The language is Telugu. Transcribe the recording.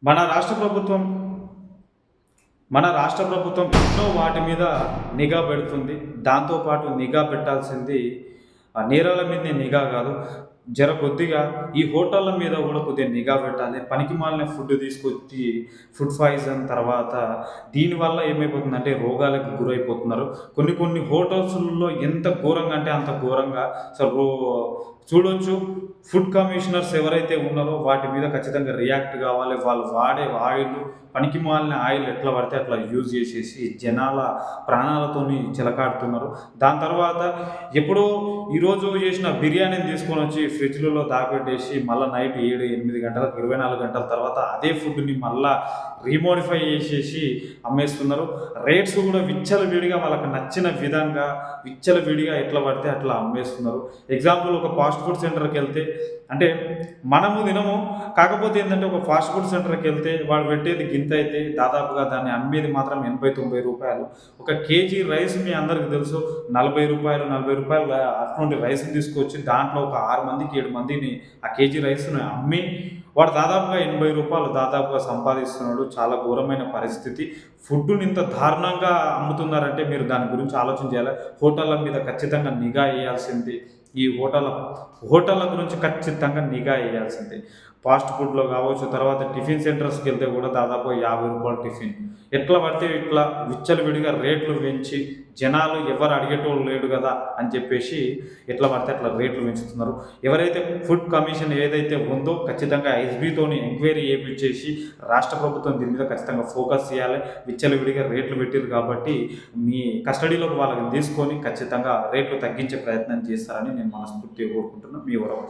మన రాష్ట్ర ప్రభుత్వం మన రాష్ట్ర ప్రభుత్వం ఎన్నో వాటి మీద నిఘా పెడుతుంది. దాంతో పాటు నిఘా పెట్టాల్సింది నేరాల మీదనే నిఘా కాదు. కొద్దిగా ఈ హోటళ్ళ మీద కూడా కొద్దిగా నిఘా పెట్టాలి. పనికిమాలిన ఫుడ్ తీసుకొచ్చి ఫుడ్ పాయిజన్ తర్వాత దీనివల్ల ఏమైపోతుందంటే రోగాలకు గురైపోతున్నారు. కొన్ని కొన్ని హోటల్స్‌లో ఎంత ఘోరంగా అంటే అంత ఘోరంగా అసలు చూడొచ్చు. ఫుడ్ కమిషనర్స్ ఎవరైతే ఉన్నారో వాటి మీద ఖచ్చితంగా రియాక్ట్ కావాలి. వాళ్ళు వాడే ఆయిల్ పనికిమాలిన ఆయిల్ ఎట్లా పడితే అట్లా యూజ్ చేసేసి జనాల ప్రాణాలతోని చిలకాడుతున్నారు. దాని తర్వాత ఎప్పుడో ఈరోజు చేసిన బిర్యానీని తీసుకొనొచ్చి ఫ్రిడ్జ్‌లలో దాచిపెట్టేసి మళ్ళా నైట్ 7, 8 గంటలకు 24 గంటల తర్వాత అదే ఫుడ్‌ని మళ్ళా రీమోడిఫై చేసేసి అమ్మేస్తున్నారు. రేట్స్ కూడా విచ్చలవిడిగా వాళ్ళకి నచ్చిన విధంగా విచ్చలవిడిగా ఎట్లా పడితే అట్లా అమ్మేస్తున్నారు. ఎగ్జాంపుల్ ఒక ఫాస్ట్ ఫుడ్ సెంటర్‌కెళ్తే అంటే మనము తినము. కాకపోతే ఏందంటే ఒక ఫాస్ట్ ఫుడ్ సెంటర్‌కెళ్తే వాడు పెట్టేది గింతైతే దాదాపుగా దాన్ని అమ్మేది మాత్రం రూ. 80, 90. ఒక కేజీ రైస్ మీ అందరికి తెలుసు రూ. 40, రూ. 40 అటువంటి రైస్‌ని తీసుకొచ్చి దాంట్లో ఒక 6 మందికి, 7 మందిని ఆ కేజీ రైస్‌ని అమ్మి వాడు దాదాపుగా రూ. 80 దాదాపుగా సంపాదిస్తున్నాడు. చాలా ఘోరమైన పరిస్థితి. ఫుడ్‌ని ఇంత దారుణంగా అమ్ముతున్నారంటే మీరు దాని గురించి ఆలోచన చేయాలి. హోటళ్ళ మీద ఖచ్చితంగా నిఘా ఎయ్యాల్సింది. ఈ హోటళ్ళ గురించి ఖచ్చితంగా నిఘా ఎయ్యాల్సిందే. ఫాస్ట్ ఫుడ్‌లో కావచ్చు, తర్వాత టిఫిన్ సెంటర్స్‌కెళ్తే కూడా దాదాపు రూ. 50 టిఫిన్. ఎట్లా పడితే ఇట్లా విచ్చలవిడిగా రేట్లు పెంచి జనాలు ఎవరు అడిగేటోళ్ళు లేడు కదా అని చెప్పేసి ఎట్లా పడితే అట్లా రేట్లు పెంచుతున్నారు. ఎవరైతే ఫుడ్ కమిషన్ ఏదైతే ఉందో ఖచ్చితంగా ఎస్‌బీతోని ఎంక్వైరీ చేపిచ్చేసి రాష్ట్ర ప్రభుత్వం దీని మీద ఖచ్చితంగా ఫోకస్ చేయాలి. విచ్చలవిడిగా రేట్లు పెట్టిర్రు కాబట్టి మీ కస్టడీలోకి వాళ్ళని తీసుకొని ఖచ్చితంగా రేట్లు తగ్గించే ప్రయత్నం చేస్తారని నేను మనస్ఫూర్తిగా కోరుకుంటున్నాను. మీ వరం.